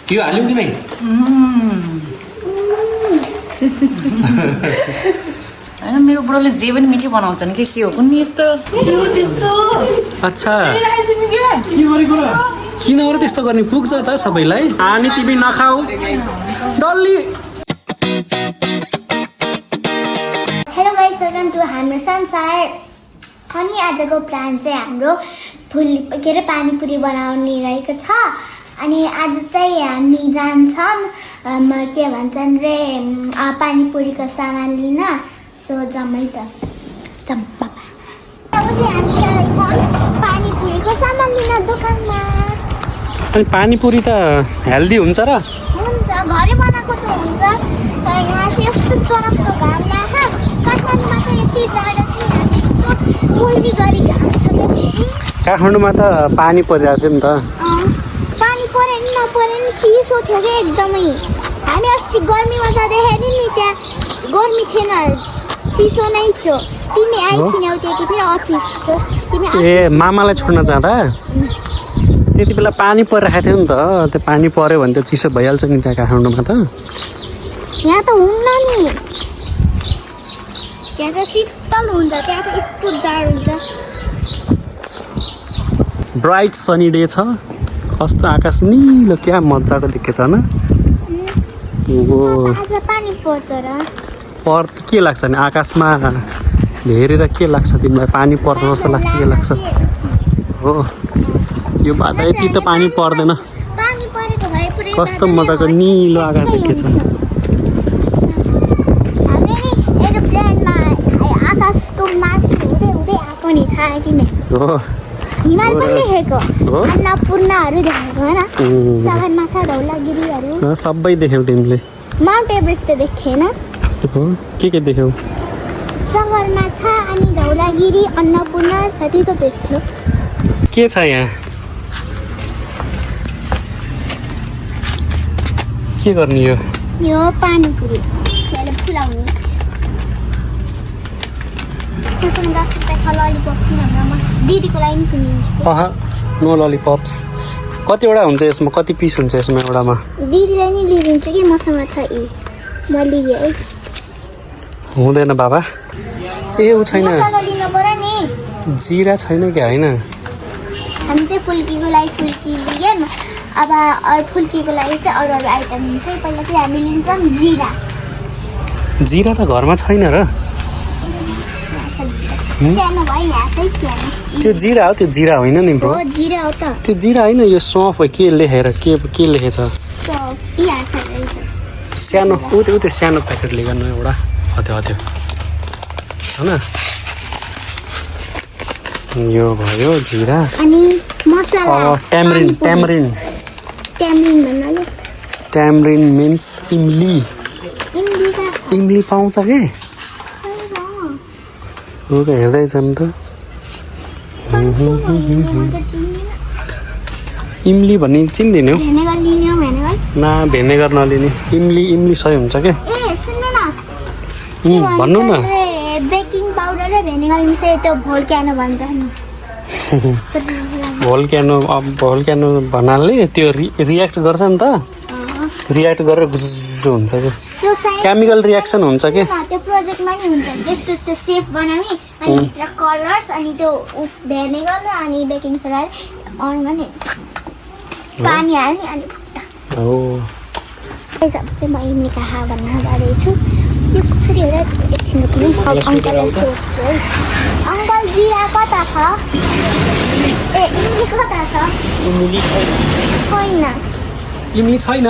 त्यो हाल्यौ कि नै हैन मेरो बुढोले जे पनि मिठो बनाउँछन् के हो कुन्नी यस्तो अच्छा किन अरू त्यस्तो गर्ने पुग्छ त सबैलाई अनि तिमी नखाऊ डल्ली हेलो गाइस वेलकम टु हाम्रो संसार अनि आजको प्लान चाहिँ हाम्रो के अरे पानीपुरी बनाउने रहेको छ अनि आज चाहिँ हामी जान्छौँ के भन्छन् रे पानीपुरीको सामान लिन सो जम्मै त चम्पा अब चाहिँ हामी जान्छौँ पानीपुरीको सामान लिन दोकानमा अनि पानीपुरी त हेल्दी हुन्छ र हुन्छ घरै बनाएको त हुन्छ यहाँ चाहिँ यस्तो चरकको घाम लाग्छ काठमाडौँमा त यति जाडो छैन यस्तो पोल्ने गरी घाम छ काठमाडौँमा त पानी परिरहेको थियो नि त पानी परे नि नपरे नि चिसो थियो क्या एकदमै हामी अस्ति गर्मीमा जाँदाखेरि नि त्यहाँ गर्मी थिएन चिसो नै थियो तिमी आइथिन्यौ त्यतिखेर अफिस थियो तिमी ए मामालाई छोड्न जाँदा त्यति बेला पानी परिरहेको थियो नि त त्यो पानी पर्यो भने त चिसो भइहाल्छ नि त्यहाँ काठमाडौँमा त यहाँ त हुन्न नि त्यहाँ त शीतल हुन्छ त्यहाँ त यस्तो जाडो हुन्छ ब्राइट सनी डे छ कस्तो आकाश निलो क्या मजाको देखेछ होइन आज पानी पर्छ र के लाग्छ नि आकाशमा हेरेर के लाग्छ तिमीलाई पानी पर्छ जस्तो लाग्छ के लाग्छ हो यो बाधा यति त पानी पर्दैन पानी परेको भए पुरै कस्तो मजाको निलो आकाश देखेछ हामी एरोप्लेनमा आकाशको माथि हुँदै हुँदै आएको नि थाहा कि नै हो हिमाल पनि देखेको अन्नपूर्णाहरू देखेको होइन सगरमाथा धौलागिरीहरू सबै देख्यौ तिमीले माउन्ट एभरेस्ट त देखेन हो के देख्यौ सगरमाथा अनि धौलागिरी अन्नपूर्ण जति त देख्छु के छ यहाँ के गर्ने यो पानीपुरी त्यसले फुलाउने त्यसमा 10 रुपियाँ छ ललिपप किनभने म दिदीको लागि पनि किनिदिन्छु नो ललिपप्स कतिवटा हुन्छ यसमा कति पिस हुन्छ यसमा एउटामा दिदीलाई नि लिइदिन्छु कि मसँग छ म लिएँ है हुँदैन बाबा ए ऊ छैन मसला लिनु पर्यो नि जिरा छैन कि होइन हामी चाहिँ फुल्कीको लागि फुल्की लियौँ अब फुल्कीको लागि चाहिँ अरू अरू आइटम लिन्छ पहिला चाहिँ हामी लिन्छौँ जिरा जिरा त घरमा छैन र सानो भयो यहाँ चाहिँ सानो त्यो जिरा हो त्यो जिरा होइन नि ब्रो हो जिरा हो त त्यो जिरा होइन यो सौँफ हो के लेखेर के लेखेछ यहाँ छ रहेछ सानो ऊ त्यो सानो प्याकेट लिइरहनु एउटा हत्यो होइन यो भयो जिरा अनि मसला ट्यामरिन भन्नाले ट्यामरिन मिन्स इमली इमली पाउँछ के हो त हेर्दैछौँ त इमली भन्ने चिन्दिनौ ना भेनेगर नलिने इमली सही हुन्छ के भन्नु न बेकिङ पाउडर र भेनिगर मिसाए त्यो भोल्क्यानो भन्छ नि भोल्क्यानो भन्नाले त्यो रियाक्ट गर्छ नि त रियाक्ट गरेर गुज्जु हुन्छ कि केमिकल रियाक्सन हुन्छ कि त्यो प्रोजेक्टमा नि हुन्छ त्यस्तो त्यस्तो सेप बनाउने अनि भित्र कलर्स अनि त्यो उस भेनिगर र अनि बेकिङ सोडा अरूमा नि पानी हाल्ने अनि हो चाहिँ म इमली कहाँ भन्न जाँदैछु यो कसरी होला एकछिन अङ्कललाई सोध्छु है अङ्कल जिरा कता छ ए इमली कता छ इमली छैन इमली छैन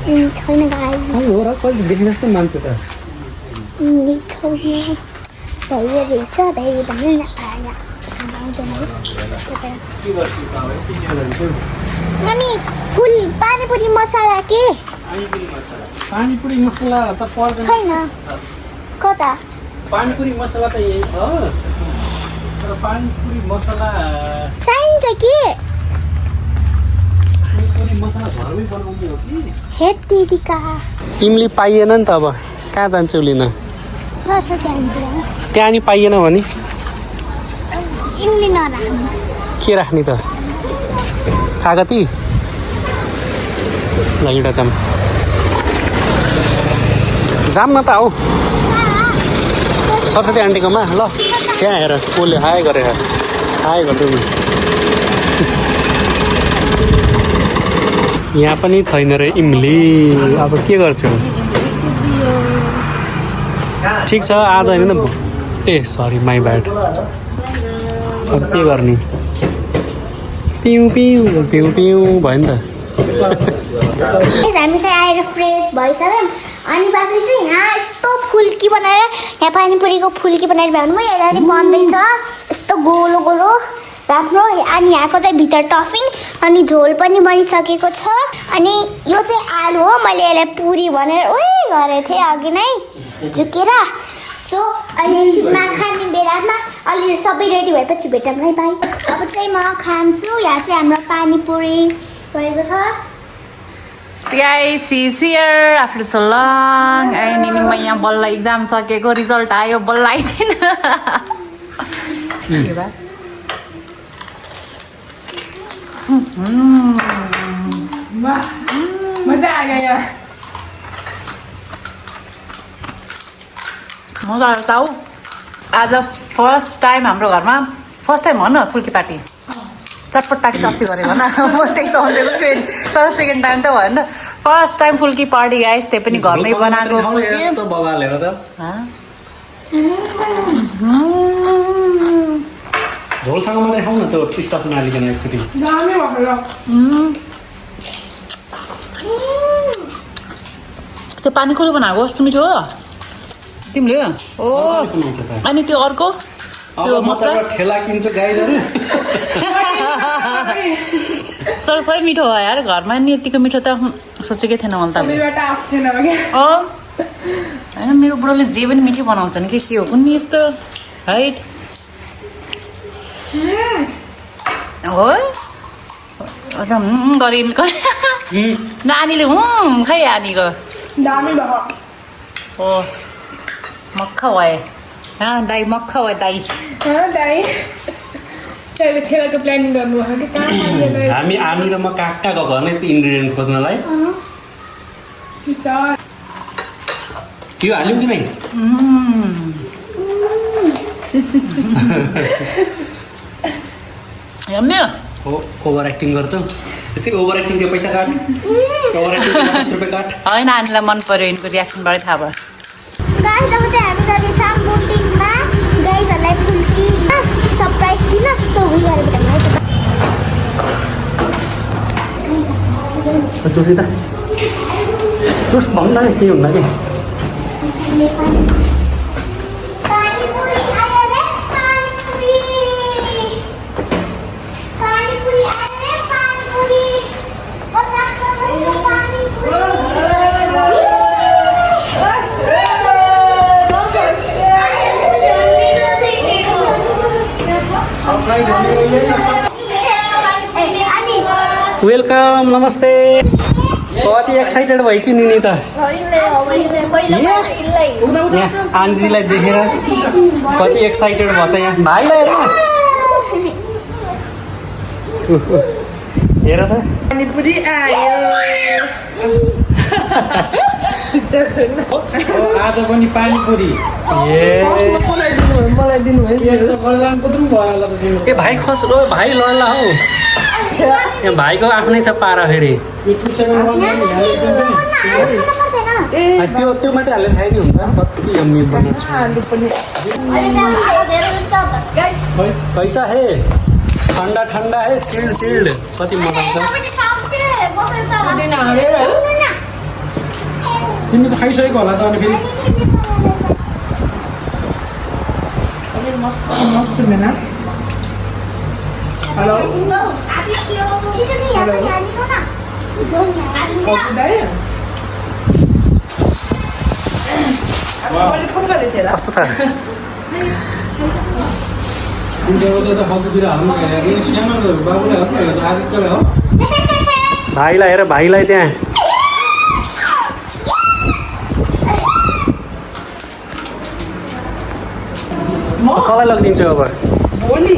छैन गाई हो र कहिले देखे जस्तो मान्छे त इमली छैन भैया रहेछ भ्याइ भन्नु न अनि फुल पानीपुरी मसला के पानीपुरी मसला त पर्दैन छैन कता पानीपुरी मसला त यही छ तर पानीपुरी मसला चाहिन्छ के पानीपुरी मसला घरमै बनाउने हो कि हे दिदी कहाँ इमली पाइएन नि त अब कहाँ जान्छौ लिन त्यहाँ नि पाइएन भने इमली नराख्नु के राख्ने त कागती ल एउटा जाम जाम न त आऊ सरस्वती आन्टीकोमा ल त्यहाँ हेर कसले हाई गरेर हाई गर्दै यहाँ पनि छैन रे इमली अब के गर्छु ठिक छ आज होइन त ए सरी माई ब्याड अब के गर्ने पिउ पिउ पिउ पिउ भयो नि त हामी चाहिँ आएर फ्रेस भइसक्यौँ अनि बाबी चाहिँ यहाँ यस्तो फुल्की बनाएर यहाँ पानीपुरीको फुल्की बनाएर भ्याउनु म यता बन्दैछ यस्तो गोलो गोलो राम्रो अनि यहाँको चाहिँ भित्र टफिङ अनि झोल पनि बनिसकेको छ अनि यो चाहिँ आलु हो मैले यसलाई पुरी भनेर उही गरेको थिएँ अघि नै झुकेर सो अहिले एकछिनमा खाने बेलामा अलि सबै रेडी भएपछि भेटौँ है भाइ अब चाहिँ म खान्छु यहाँ चाहिँ हाम्रो पानीपुरी गरेको छ Guys, she's here after so long. अनि म यहाँ बल्ल एक्जाम सकेको रिजल्ट आयो बल्ल आइछिन मजा आ गया मजा आयो ताउ आज फर्स्ट टाइम हाम्रो घरमा फर्स्ट टाइम हो न फुल्की पार्टी चटपट पार्टी चाहिँ अस्ति गरेको न म त्यस्तो तर सेकेन्ड टाइम त भएन फर्स्ट टाइम फुल्की पार्टी गाइस त्यही पनि घरमै बनाएको झोलसँग मात्रै खाऊ न त्यो स्टफ नहालिकन एकचोटि दामी भयो त्यो पानी कसले बनाएको कस्तो मिठो हो तिमीले ओ अनि त्यो अर्को त्यो मसला ठेला किन्छु गाईहरू सबै मिठो भयो यार घरमा नि यतिको मिठो त सोचेकै थिएन मैले त होइन मेरो बुढोले जे पनि मिठो बनाउँछ नि के हो कुनै यस्तो है हो अझ गरे नानीले खै नानीको दामी भयो हो मक्खा भए दाई मक्खा भयो दाई दाई त्यसले खेलाको प्लानिङ गर्नुभयो कि कहाँ हामी र म काका गएको नै इन्ग्रिडियन्ट खोज्नलाई त्यो हाल्यौँ कि नै हो ओभर एक्टिङ गर्छौ त्यसै ओभर एक्टिङको पैसा काट ओभर एक्टिङ 10 रुपियाँ काट होइन नानीलाई मन पर्यो यिनको रियाक्सनबाटै थाहा भयो गाइस अब चाहिँ हामी जाँदैछौँ बुटिङमा गाइजहरूलाई फुल्की सरप्राइज दिन सो गरेर जोसी त जोस भन्नु न के हुन्न कि पानीपुरी आयो रे पानीपुरी पानीपुरी आयो रे पानीपुरी 50 पानीपुरी वेलकम नमस्ते कति एक्साइटेड भइछु नि त यहाँ आन्टीलाई देखेर कति एक्साइटेड भएछ यहाँ भाइलाई हेर त पानीपुरी आयो आज पनि पानीपुरी मलाई दिनुभयो ए भाइ खस ओ भाइ लड्ला हौ यहाँ भाइको आफ्नै छ पारा फेरि त्यो मात्रै हालेर खाइ नि हुन्छ कति यम्मी बनाउँछ कैसा है ठन्डा ठन्डा है चिल्ड चिल्ड कति मजा आउँछ तिमी त खाइसकेको होला त अनि फेरि मस्त हुँदैन हेलो कस्तो छ भाइलाई हेर भाइलाई त्यहाँ कसलाई लगिदिन्छु अब भोलि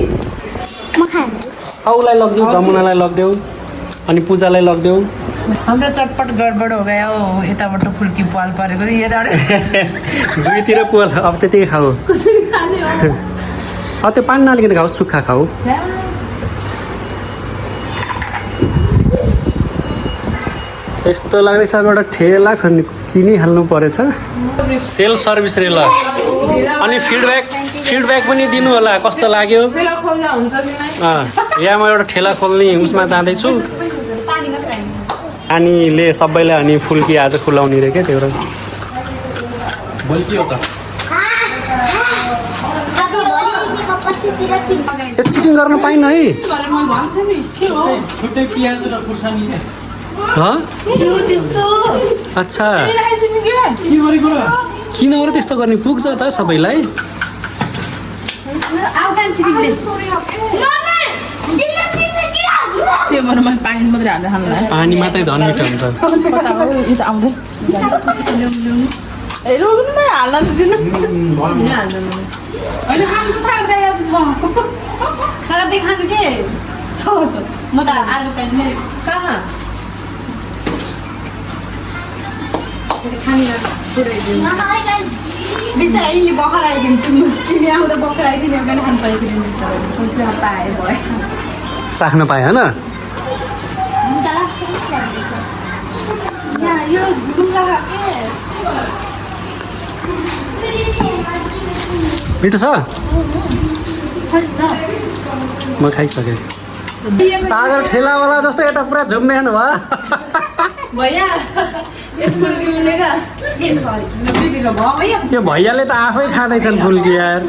म खान्छु औलाई लगिदेऊ जमुनालाई लगिदेऊ अनि पूजालाई लगिदेऊ हाम्रो चटपट गडबड हो गयो यताबाट फुल्की पाल परेको यताबाट दुईतिर पोल अब त्यतिकै खाऊ अब त्यो पानी नलिकन खाऊ सुक्खा खाऊ यस्तो लाग्दैछ अब एउटा ठेला किनिहाल्नु परेछ सेल्फ सर्भिस रे ल अनि फिडब्याक पनि दिनु होला कस्तो लाग्यो यहाँ म एउटा ठेला खोल्ने उसमा जाँदैछु नानीले सबैलाई अनि फुल्की आज खुलाउने रे क्या त्यो चिटिङ गर्न पाइन है छुट्टै पियाज र खुर्सानी अच्छा किन अरू त्यस्तो गर्ने पुग्छ त सबैलाई पानी मात्रै झन् मिठो हुन्छ चाख्न पाए होइन मिठो छ म खाइसकेँ सागर ठेलावाला जस्तो यता पुरा झुम्ब्यान भयो यो भैयाले त आफै खाँदैछन् फुल्की यार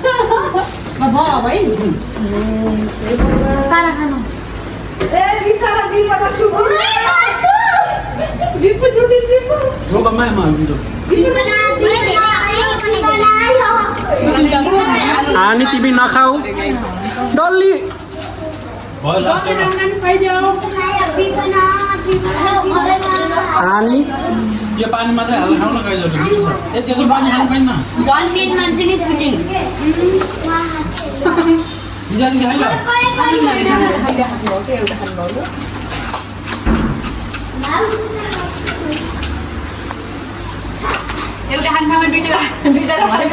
अनि तिमी नखाऊ डल्ली अनि यो पानी मात्रै हाल्न खाउन खाइजो त्यत्रो पानी खानु पाइन्न मान्छेले छुटिङ बिजारी खाइ ल एउटा खानमा दुईटा मलाई